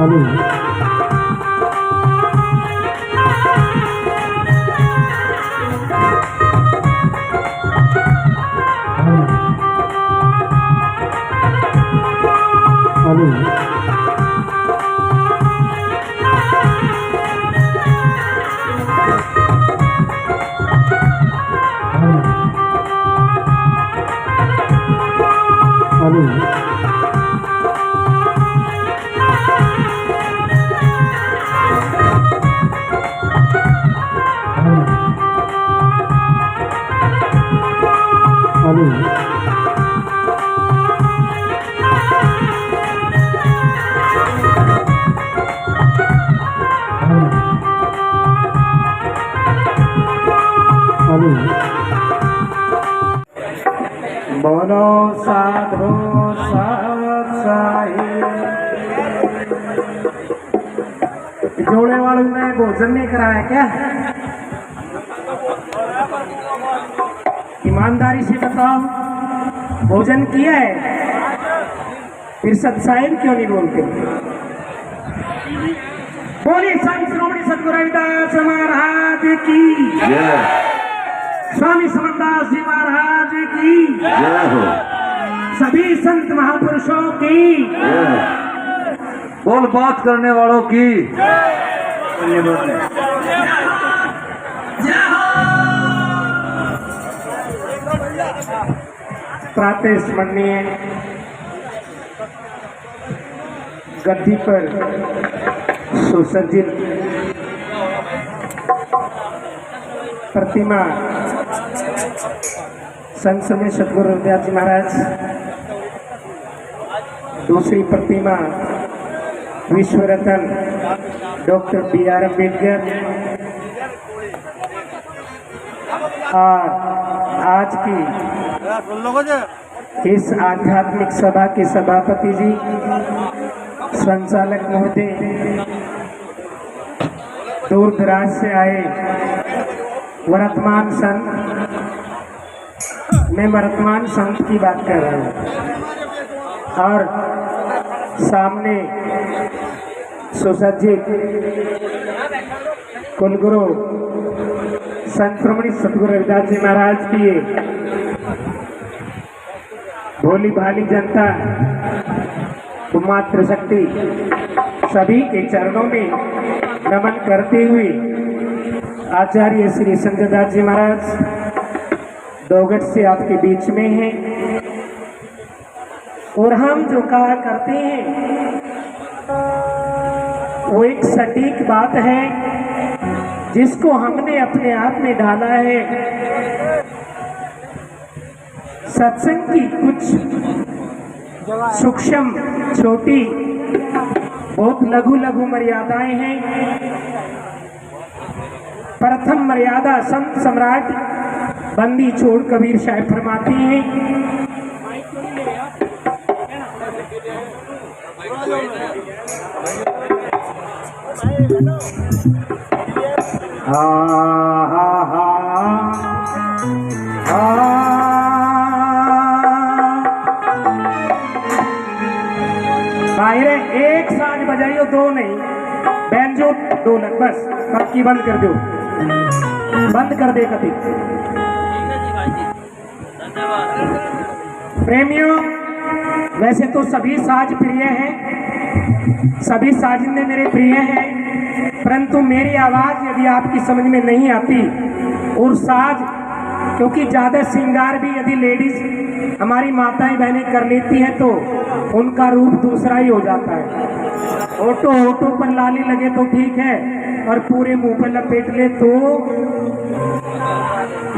Hello hello hello hello hello बोलो साधु साथ साहिब। जोड़े वालों ने भोजन नहीं कराया क्या? ईमानदारी से बताओ, भोजन किया है? फिर सत्साहिब क्यों नहीं बोलते? बोलिए संत श्रोमणी सद्गुरु रविदास महाराज की जय, स्वामी समरदास जी महाराज की जय हो, सभी संत महापुरुषों की जय, बोल बात करने वालों की प्रातः स्मरणीय गद्दी पर सुसज्जित प्रतिमा संत समय सद्गुरु रविदास जी महाराज, दूसरी प्रतिमा विश्व रत्न डॉक्टर B.R. अम्बेडकर, और आज की इस आध्यात्मिक सभा के सभापति जी, संचालक महोदय, दूर दराज से आए वर्तमान संत, मैं वर्तमान संत की बात कर रहा हूँ, और सामने सुसज्जित कुलगुरु संत श्रोमणी सद्गुरु रविदास जी महाराज की भोली भाली जनता, मातृ शक्ति सभी के चरणों में नमन करते हुए आचार्य श्री संजय दास जी महाराज दोगट से आपके बीच में हैं, और हम जो कहा करते हैं वो एक सटीक बात है जिसको हमने अपने आप में ढाला है। सत्संग की कुछ सूक्ष्म छोटी बहुत लघु लघु मर्यादाएं हैं। प्रथम मर्यादा संत सम्राट बंदी छोड़ कबीर साहब फरमाते हैं, बाहरे एक साज बजाइयो, दो नहीं, बैंजो ढोलक बस, बाकी बंद कर दो, बंद कर दे कभी। प्रेमियों, वैसे तो सभी साज प्रिय हैं, सभी साजिंदे मेरे प्रिय हैं, परंतु मेरी आवाज यदि आपकी समझ में नहीं आती, और साज क्योंकि ज्यादा श्रृंगार भी यदि लेडीज हमारी माताएं बहनें कर लेती हैं तो उनका रूप दूसरा ही हो जाता है। ओटो पर लाली लगे तो ठीक है, और पूरे मुंह पर लपेट ले तो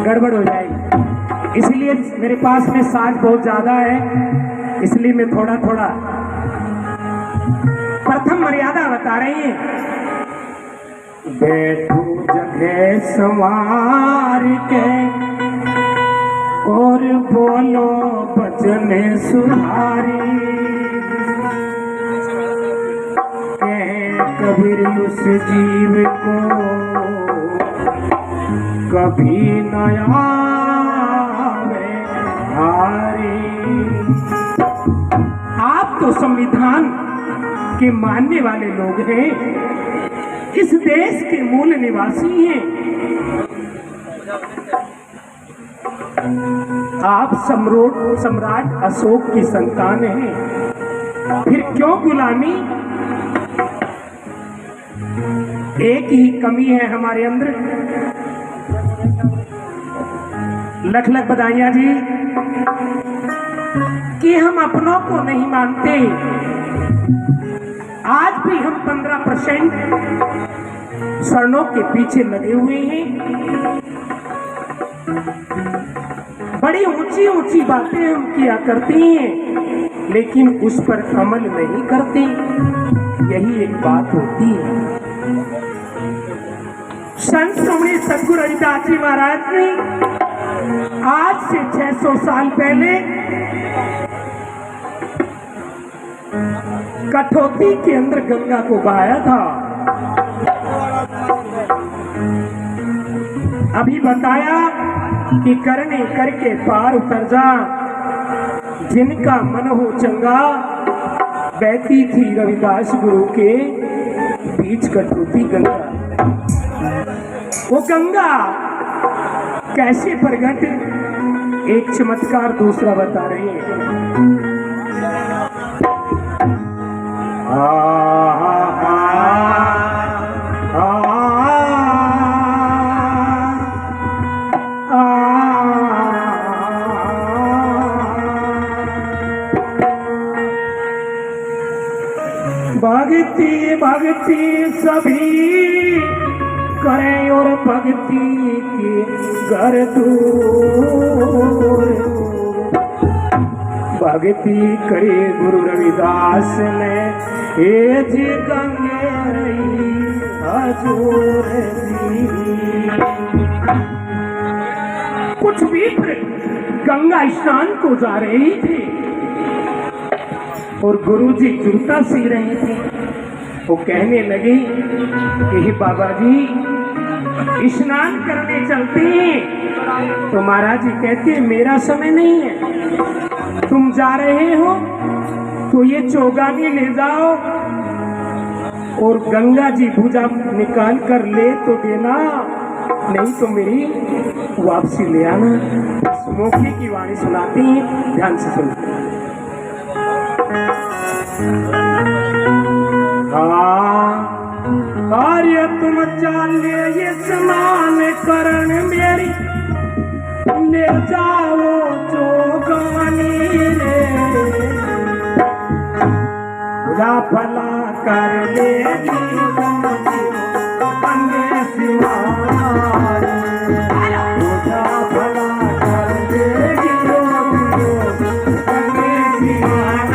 गड़बड़ हो जाएगी। इसलिए मेरे पास में साज बहुत ज्यादा है, इसलिए मैं थोड़ा थोड़ा प्रथम मर्यादा बता रही है। बैठो जगह संवार के और बोलो बचन सुधारी, कबीर उस जीव को कभी नया हारी। आप तो संविधान के मानने वाले लोग हैं, इस देश के मूल निवासी हैं। आप सम्राट अशोक की संतान हैं, फिर क्यों गुलामी? एक ही कमी है हमारे अंदर। लख लख बधाइयां जी कि हम अपनों को नहीं मानते। आज भी हम 15% स्वर्णों के पीछे लगे हुए हैं। बड़ी ऊंची ऊंची बातें हम किया करते हैं, लेकिन उस पर अमल नहीं करते। यही एक बात होती है। संत श्रोमणी सद्गुरु रविदास जी महाराज ने आज से 600 साल पहले कठौती के अंदर गंगा को बहाया था। अभी बताया कि करने करके पार उतर जा, जिनका मन हो चंगा। बहती थी रविदास गुरु के बीच कठौती गंगा। वो गंगा कैसे प्रगट, एक चमत्कार दूसरा बता रही है। भक्ति भक्ति सभी करें और भक्ति के घर दूर। भक्ति करे गुरु रविदास ने हे जी गंगे हजूर जी। कुछ विप्र गंगा स्नान को जा रही थी और गुरुजी जूता सी रहे थे। वो कहने लगे कि बाबा जी स्नान करने चलते हैं। तो महाराज जी कहते मेरा समय नहीं है, तुम जा रहे हो तो ये चौगानी ले जाओ और गंगा जी भुजा निकाल कर ले तो देना, नहीं तो मेरी वापसी ले आना। मौके की वाणी सुनाते हैं, ध्यान से सुनते हैं। कार्य तुम चाले ये स्नान करण मेरी, ले जाओ चौगानी रे। पूजा भला कर लेगी अंगे सिवार। पूजा भला कर लेगी अंगे सिवार।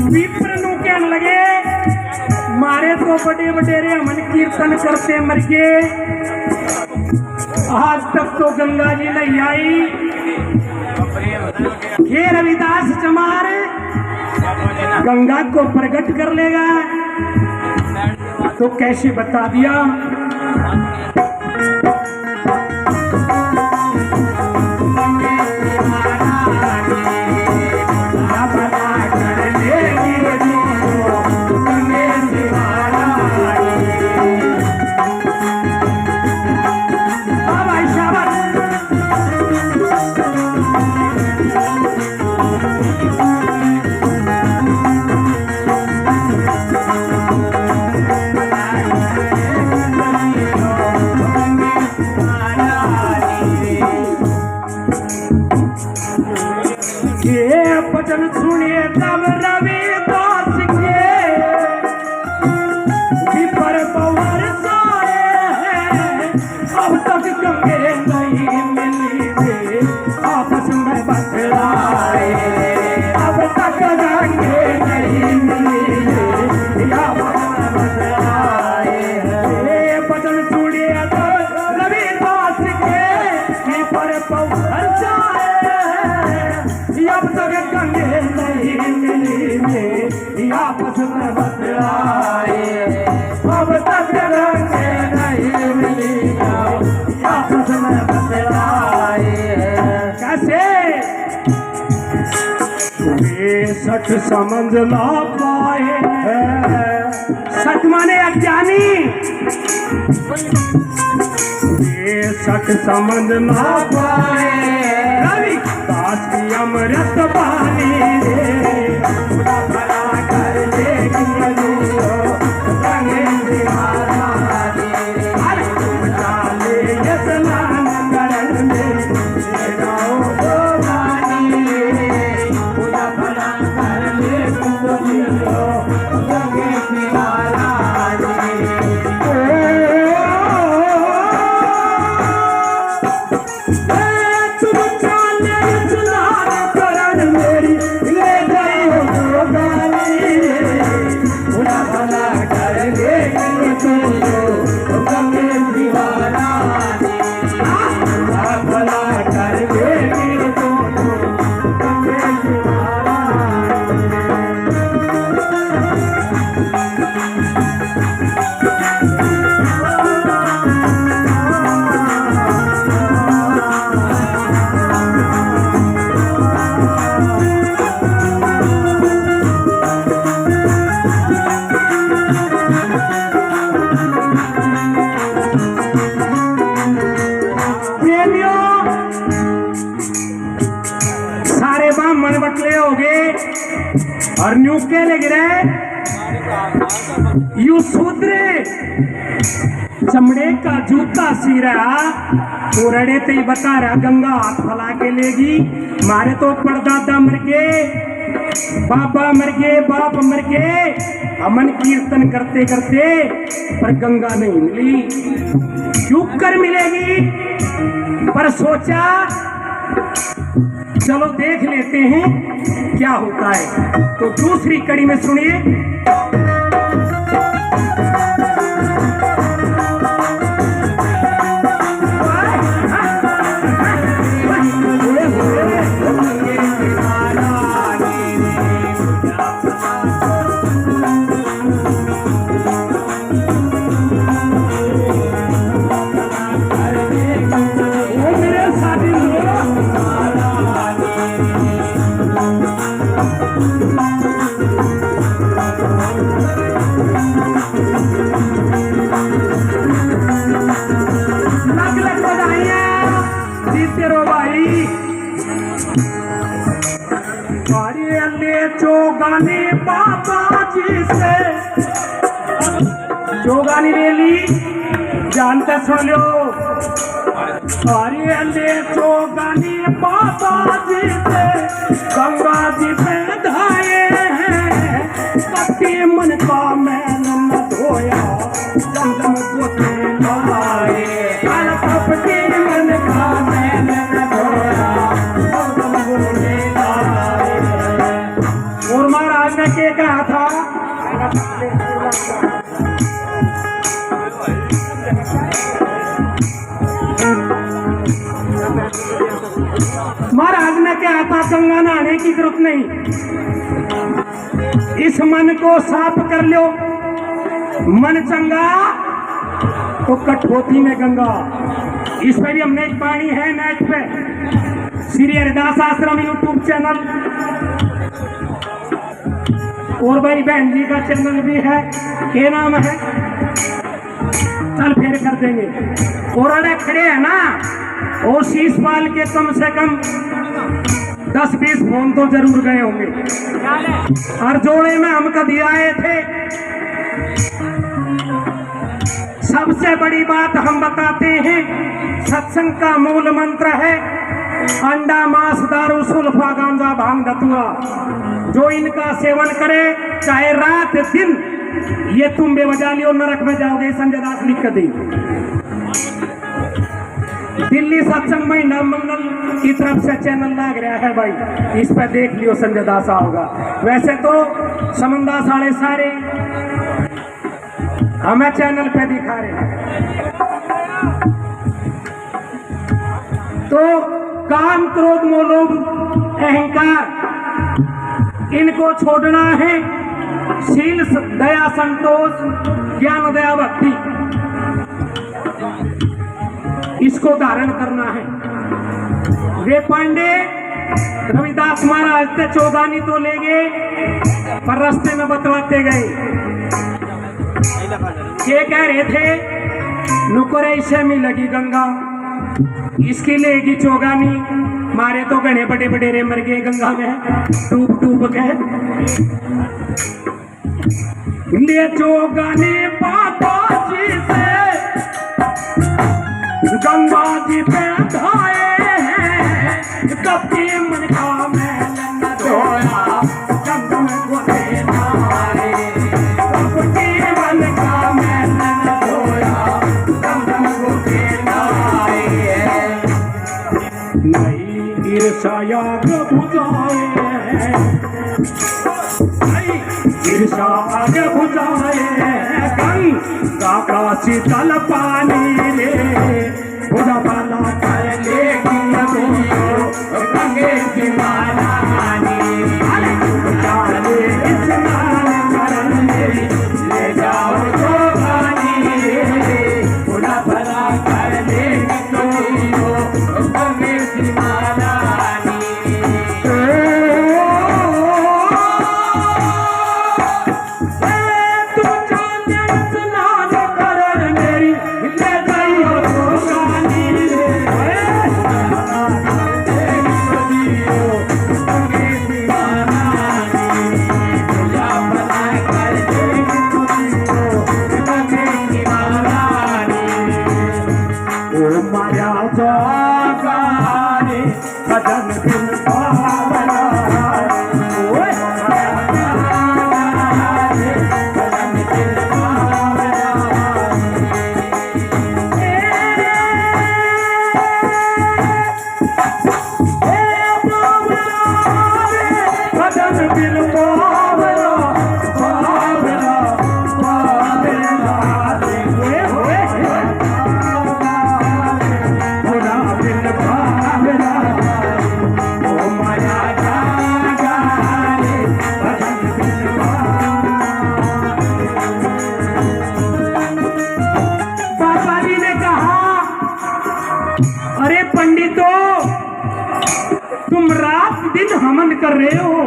विप्र नु कहन लगे मारे तो बड़े बडेरे मन कीर्तन करते मर गए, आज तक तो गंगा जी नहीं आई। ये रविदास चमार गंगा को प्रकट कर लेगा तो कैसे बता दिया। भजन सुनिए तब रविदास के विपर पवर साए हैं, अब तक गंगे नहीं मिली थे आपस में बतलाए, अब तक गंगे नहीं मिली थे आपस में बतलाए। भजन सुनिए तब रविदास के विपर पवर साए, अब तक गंगे नहीं मिली थे आपस में बतलाए, अब तक गंगे नहीं मिली आपस में बतलाए। कैसे तुम्हें सच समझ ला पाए, सच माने अज्ञानी, ये सच समझ ना पाए रविदास की अमृत पानी रे, भला कर देगी रंगे दीवाना रे, अरे बचा ले ये स्नान करन में जाओ तो रानी रे, पूजा भला कर ले रंगे दीवाना ब्राह्मण बटले हो गए और न्यूके लग रहे यू शूद्र चमड़े का जूता सी रहा तो रड़े ते ही बता रहा गंगा हाथ फैला के लेगी, मारे तो परदादा मर गए, बाबा मर गए, बाप मर गए, अमन कीर्तन करते करते पर गंगा नहीं मिली, क्यों कर मिलेगी। पर सोचा चलो देख लेते हैं क्या होता है, तो दूसरी कड़ी में सुनिए। जोगानी बाबा जी से जोगानी ले ली जानते सुन लो, अरे ले जोगानी बाबा जी से गंगा जी पे धाये हैं, कति मन का मैल न धोया दमदम गोते लाए, कपटी मन का मैल न धोया दमदम गोते लाए। और महाराज ने क्या कहा था, महाराज ने क्या था, गंगा नहाने की जरूरत नहीं, इस मन को साफ कर लो, मन चंगा तो कठोती में गंगा। इस पर भी हमने एक वाणी है नेट पे, श्री हरिदास आश्रम यूट्यूब चैनल, और भाई बहन जी का चैनल भी है, क्या नाम है, कल फिर कर देंगे। और अरे खड़े है ना, और शीश पाल के कम से कम 10-20 फोन तो जरूर गए होंगे। हर जोड़े में हम कभी आए थे। सबसे बड़ी बात हम बताते हैं, सत्संग का मूल मंत्र है अंडा मांस दारू सुल्फा गांजा भांग धतूरा। जो इनका सेवन करे चाहे रात दिन, ये तुम बेवजह लियो नरक में जाओगे। संजय दास लिख कर दी। दिल्ली सत्संग महिला मंडल की तरफ से चैनल लग रहा है भाई, इस पर देख लियो, संजय दास होगा। वैसे तो समनदास वाले सारे हमें चैनल पे दिखा रहे हैं। तो काम क्रोध मोह अहंकार इनको छोड़ना है। शील दया संतोष ज्ञान दया भक्ति, इसको धारण करना है। वे पांडे रविदास महाराज से चौगानी तो ले गए, पर रास्ते में बतलाते गए। ये कह रहे थे नुकर ऐसे में लगी गंगा, इसकी लेगी चौगानी। मारे तो गणे बड़े बड़े रे मर गए गंगा में डूब डूब के। ले चौगानी पापा जी से गंगा जी पे धाए हैं, कभी मन का मैल न धोया, गंगा में गोते धारे। कभी मन का मैल न धोया, गंगा में गोते धारे। नहीं ईर्ष्या बुझाए, नहीं ईर्ष्या बुझाए, गंगा का शीतल पानी ले बुझा पाला कर लेगी गंगे की माला ले जाओ तो पानी बुझा पाला कर लेगी गंगे की माला। कर रहे हो,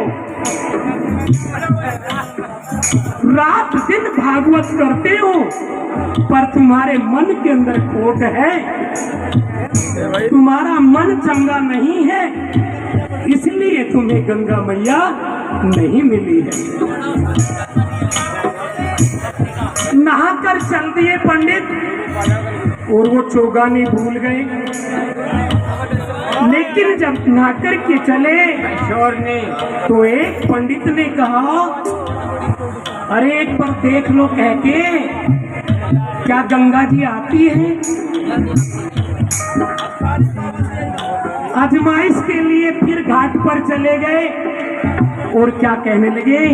रात दिन भागवत करते हो, पर तुम्हारे मन के अंदर खोट है, तुम्हारा मन चंगा नहीं है, इसलिए तुम्हें गंगा मैया नहीं मिली है। नहाकर चल दिए पंडित और वो चौगानी भूल गए। लेकिन जब नहाकर के चले तो एक पंडित ने कहा, अरे एक बार देख लो कह के, क्या गंगा जी आती है? आजमाइश के लिए फिर घाट पर चले गए और क्या कहने लगे,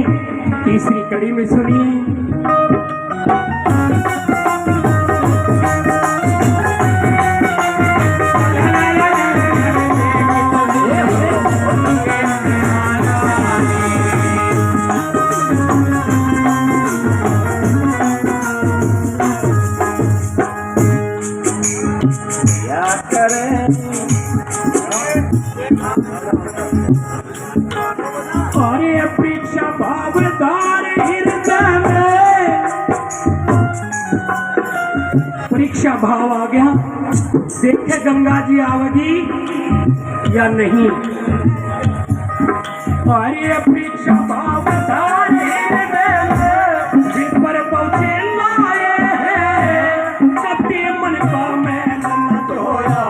तीसरी कड़ी में सुनिए। अरे परीक्षा भावदार हृदय में परीक्षा भाव आ गया, देखे गंगा जी आवेगी या नहीं। अरे परीक्षा भावदार हृदय में पर पहुंचे लाए हैं, सबके मन का मैला न धोया,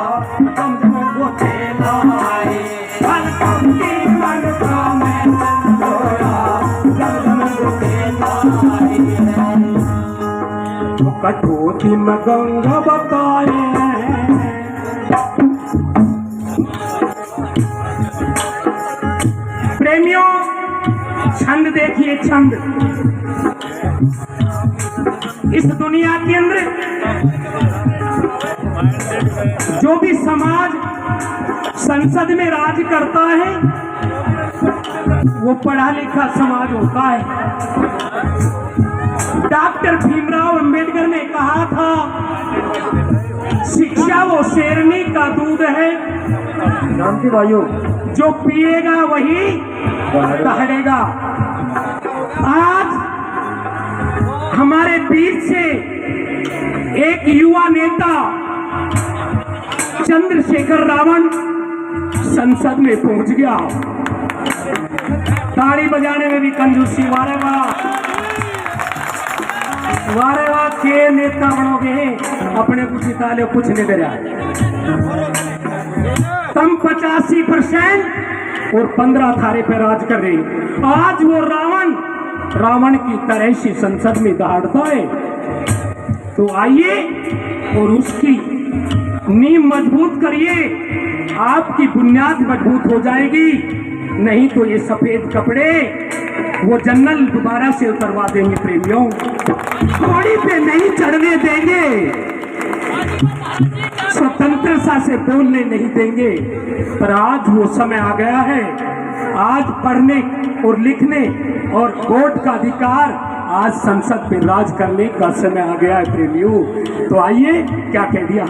कम गोते लाए फल सबके मन का मैला न धोया, कम गोते लाए। कठोती में गंगा बताए प्रेमियों, छंद देखिए छंद। इस दुनिया के अंदर जो भी समाज संसद में राज करता है वो पढ़ा लिखा समाज होता है। डॉक्टर भीमराव अंबेडकर ने कहा था, शिक्षा वो शेरनी का दूध है, शांति भाइयों, जो पिएगा वही दहाड़ेगा। आज हमारे बीच से एक युवा नेता चंद्रशेखर रावण संसद में पहुंच गया। ताड़ी बजाने में भी कंजूसी, वारे वाह वारे वाह, के नेता बनोगे, अपने कुछ निकाले कुछ नहीं दे रहा। तुम 85% और 15 थारे पे राज कर रहे। आज वो रावण की तरह से संसद में दहाड़ता है। तो आइए और उसकी नींव मजबूत करिए, आपकी बुनियाद मजबूत हो जाएगी। नहीं तो ये सफेद कपड़े वो जन्नल दोबारा से उतरवा देंगे प्रेमियों, घोड़ी पे नहीं चढ़ने देंगे, स्वतंत्रता से बोलने नहीं देंगे। पर आज वो समय आ गया है, आज पढ़ने और लिखने और वोट का अधिकार, आज संसद में राज करने का समय आ गया है प्रेमियों। तो आइए, क्या कह दिया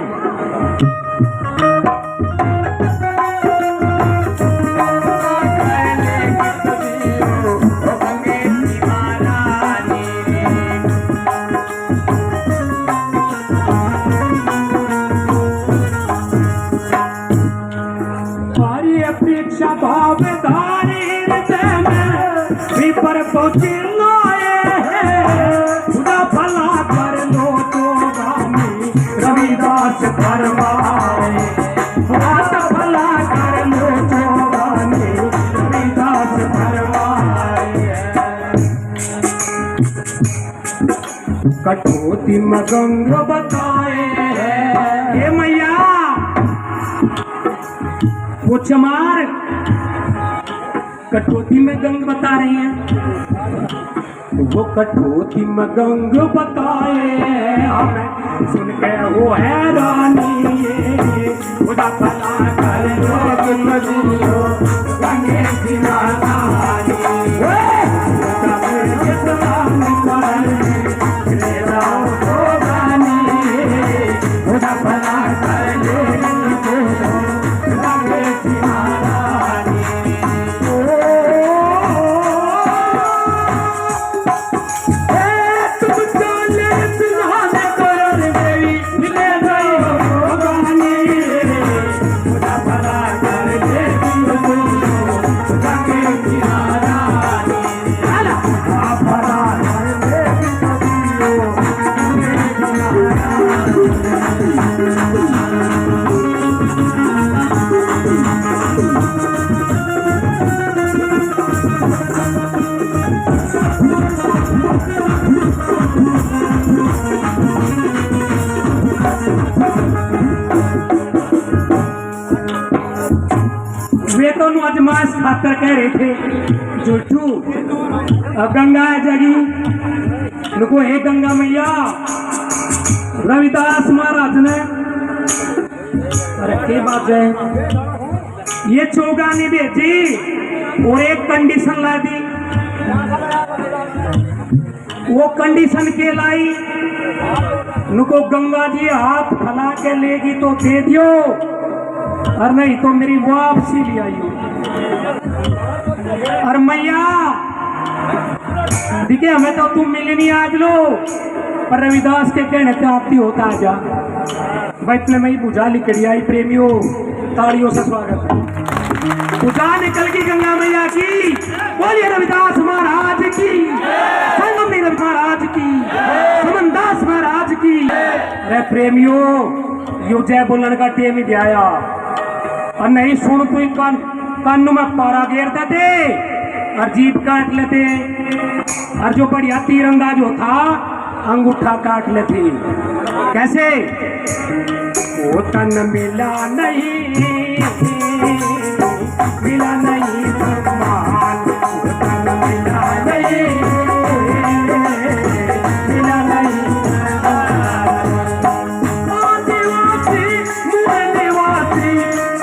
अपेक्षा भावदार हृदय में पर पहुंचे लाए हैं, खुदा भला कर लो तो गामी रविदास फरमाए, खुदा भला कर लो तो गामी रविदास फरमाए। कठोती में गंगा बताए हे मैया, वो चमार कठोती में गंग बता रही हैं। वो कठोती में गंग बताए हमें, सुन के वो हैरानी, खुदा भला कर लो गंगे की रानी, खुदा भला कर लो वे तो अजमाइश खातर कह रहे थे जुटू गंगा जगी नुको, हे गंगा मैया, रविदास महाराज ने, अरे के बात है, ये चौगानी भेजी और एक कंडीशन ला दी। वो कंडीशन के लाई, नुको गंगा जी हाथ फैला के लेगी तो दे दियो, और नहीं तो मेरी वापसी ले आइयो। और मैया दिखे हमें तो तुम मिले नहीं आज लो, पर रविदास के कहने से आपकी होता जा बैठने में ही बुझा लिखड़ी आई प्रेमियों, तालियों से स्वागत। बुझा निकल की गंगा मैया की, बोलिए रविदास महाराज की, संगम नीरज महाराज की, समनदास महाराज की। अरे प्रेमियों यो जय बोलन का टेम ही दिया और नहीं सुन तू कानू में पारा घेरते थे और जीप काट लेते, और जो बढ़िया तीरंदाज जो था अंगूठा काट लेते। कैसे ओ तन मिला नहीं, मिला नहीं सम्मान, ओ तन मिला नहीं, मिला नहीं आदिवासी मूल निवासी,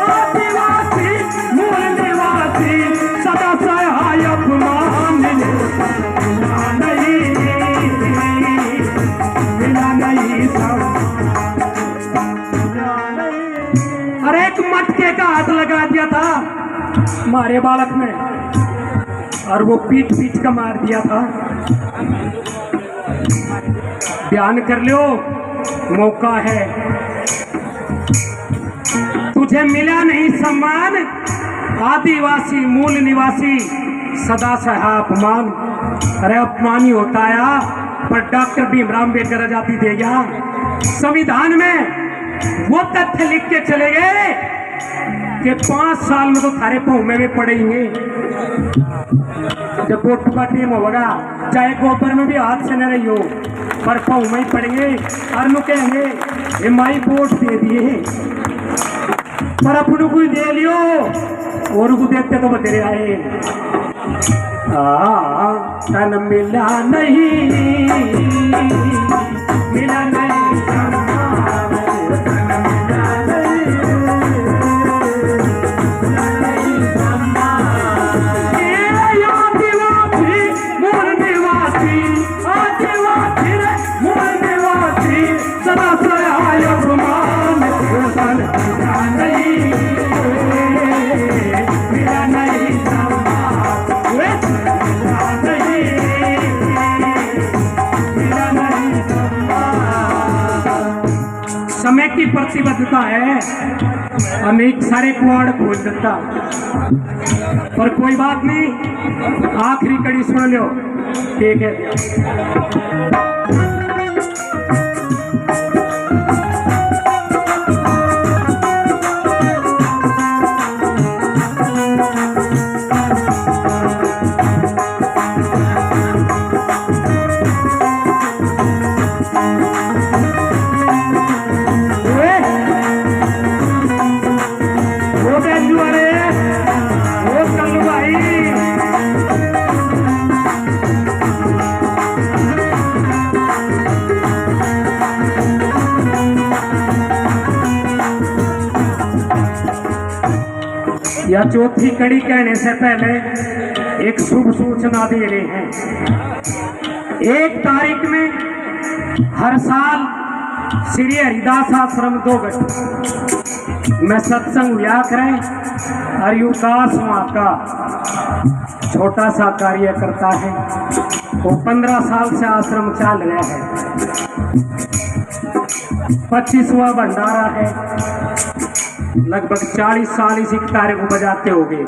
आदिवासी मूल निवासी सदा सहाय अपमान मिला नहीं, मिला नहीं अरे एक मटके का हाथ लगा दिया था मारे बालक ने और वो पीट पीट का मार दिया था। ध्यान कर लो मौका है, तुझे मिला नहीं सम्मान, आदिवासी मूल निवासी सदा सहा अपमान। अरे अपमान ही होता है, पर डॉक्टर भीमराव अम्बेडकर आजादी दे गया, संविधान में वो तथ्य लिख के चले गए कि 5 साल में तो थारे पाँव में भी पड़ेंगे। जब वोट का टीम होगा चाहे गोबर में भी हाथ से न रही हो, पर पाँव में ही पड़ेंगे और नु कहेंगे ये माई वोट दे दिए, पर अपनों को दे लियो और को देखते तो बतेरे आए। तन मिला नहीं, मिला नहीं समय की प्रतिबद्धता है, अनेक सारे कुआड़ खोल देता, पर कोई बात नहीं, आखिरी कड़ी सुन लो। ठीक है या चौथी कड़ी कहने से पहले एक शुभ सूचना दे रहे हैं। 1 तारीख में हर साल श्री हरिदास आश्रम 2 में सत्संग हुआ करें और युवकाश वहाँ का छोटा सा कार्य करता है। वो 15 साल से आश्रम चल रहा है, 25वां भंडारा है, लगभग 40 साल इसी तारे को बजाते हो गए।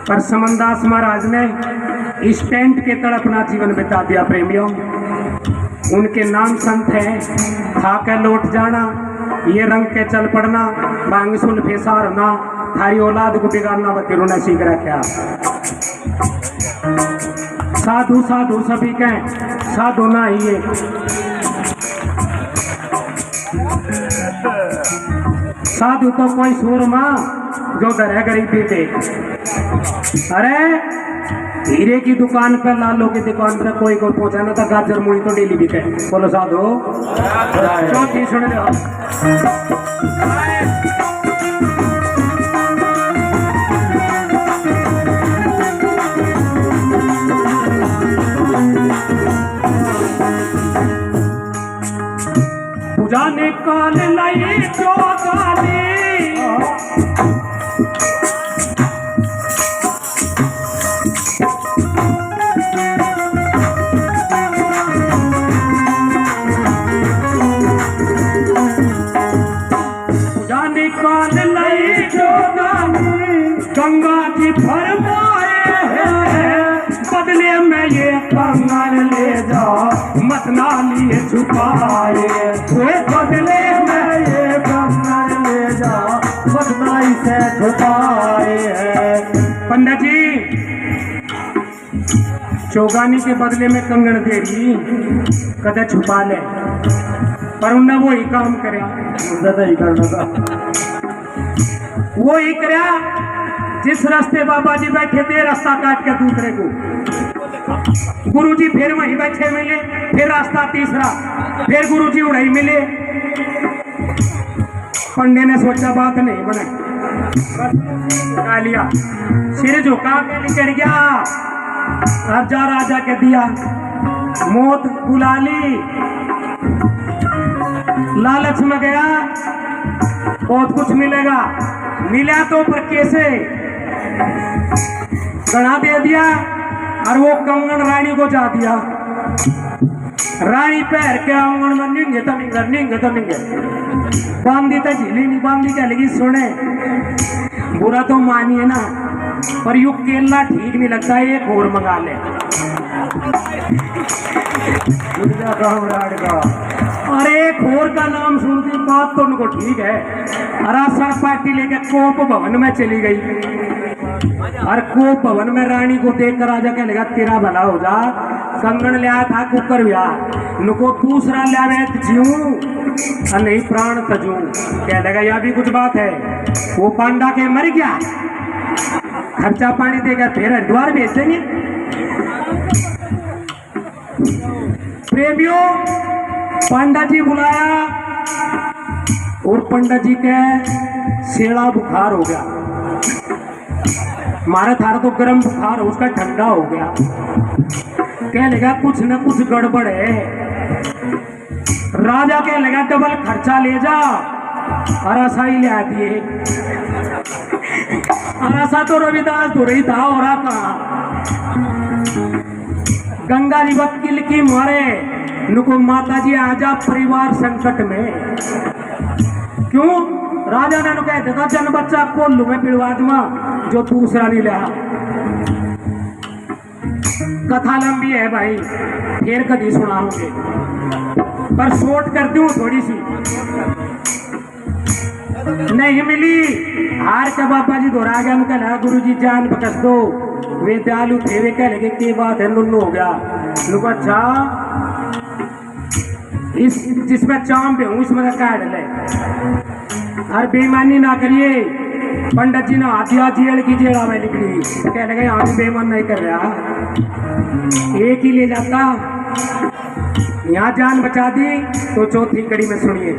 पर समनदास महाराज ने इस टेंट के तरह अपना जीवन बिता दिया प्रेमियों। उनके नाम संत हैं खा के लौट जाना, ये रंग के चल पड़ना, मांग सुन फेसार होना, थारी औलाद को बिगाड़ना बतेरो ने सीख रखा। साधु साधु सभी कहें, साधु ना ही ये साधु तो कोई सूरमा जो घर है गरीबी पे। अरे हीरे की दुकान पर लालों की दुकान पर कोई को पहुंचा ना था, गाजर मूली तो डेली बिके। बोलो साधु। चौथी सुन लो, पूजा ने काल लाई जो गाली जी फरमाए हैं बदले में ये कंगन ले जा मत ना लिए छुपाए, बदले में ये कंगन ले जा बदनाई से छुपाए हैं। पंडित जी चौगानी के बदले में कंगन दे रही कदे छुपा ले, पर उन्हें वो ही काम करया, नहीं करना था। वो ही करया जिस रास्ते बाबा जी बैठे थे रास्ता काट के दूसरे को, गुरुजी फिर वहीं बैठे मिले, फिर रास्ता तीसरा, फिर गुरुजी उड़ाई मिले। पंडे ने सोचा बात नहीं बने, उठा लिया, सिर झुका के निकल गया, राजा राजा के दिया, मौत बुला ली, लालच में गया बहुत कुछ मिलेगा, मिला तो पर कैसे गणा दे दिया और वो कंगन रानी को जा दिया। रानी पैर के आंगन में निंगे तो निंगे बांधी तो झीली नहीं बांधी क्या लगी सुने, बुरा तो मानिए ना, पर यू केला ठीक नहीं लगता, एक और मंगा ले। अरे एक और का नाम सुनती बात तो उनको ठीक है। अरासर पार्टी लेके कोप भवन में चली गई, और कोप भवन में रानी को देखकर राजा कह लगा तेरा भला हो जा, कंगन ले आया था कुकर ब्याह नुको दूसरा ले आवे जीऊं और नहीं प्राण तजूं। कह लगा यह भी कुछ बात है, वो पांडा के मर गया, खर्चा पानी देकर फिर हरिद्वार भेज देंगे। प्रेमियों पांडा जी बुलाया और पंडित जी के सेड़ा बुखार हो गया, हमारा थारा तो गर्म बुखार हो उसका ठंडा हो गया। कह लगा कुछ न कुछ गड़बड़ है, राजा कह लगा डबल खर्चा ले जा, अरासा ही ले आती है। अरासा तो रविदास तो रही था और कहा गंगा जी वकील की मारे नुको माता जी आजा परिवार संकट में, क्यों राजा ने कह देता जन बच्चा कोल्लू में पिड़वा दूंगा जो दूसरा नहीं लिया। कथा लंबी है भाई, फिर कभी सुनाऊंगे, पर शॉर्ट कर दूं थोड़ी सी। नहीं मिली हार के बाबा जी दोहरा गया, उनका लगा गुरु जी जान बकस दो, वे दयालु थे, वे कह लगे के बात है नुन्नू हो गया। लुका अच्छा इस जिसमें चाम पे हूँ इसमें काट ले, और बेईमानी ना करिए। पंडित जी ने हाथिया जेल की जेड़ा में निकली, कह लगे यहाँ भी बेईमान नहीं कर रहा, एक ही ले जाता, यहाँ जान बचा दी। तो चौथी कड़ी में सुनिए।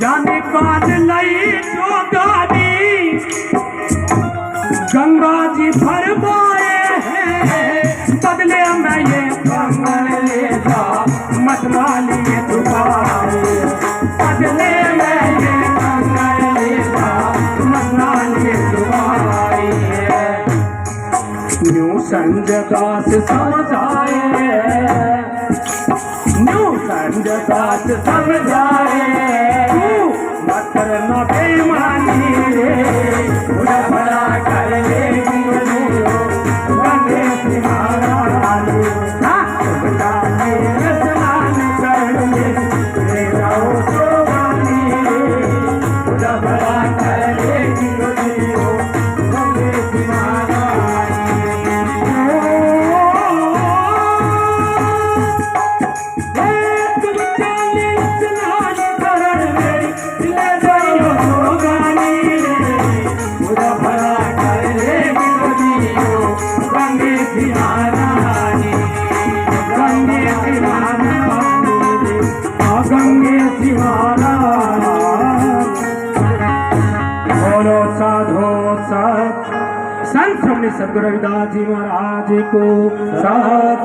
जाने काज लई चौगानी गंगा जी फरमाए हैं बदले में ये कंगन ले जा मत ना लिए छुपाए, बदले में ये कंगन ले जा मत ना लिए छुपाए। न्यू संजदास समझाए, न्यू संजदास समझाए, मत करना बेईमानी रे, बुरा भला कर लेगी गंगे सिमारा लो, बेटा मेरे स्नान कर ले जाओ चौगानी रे, बुरा भला कर लेगी गंगे सिमारा। संत स्वामी सद्गुरु रविदास जी महाराज को साथ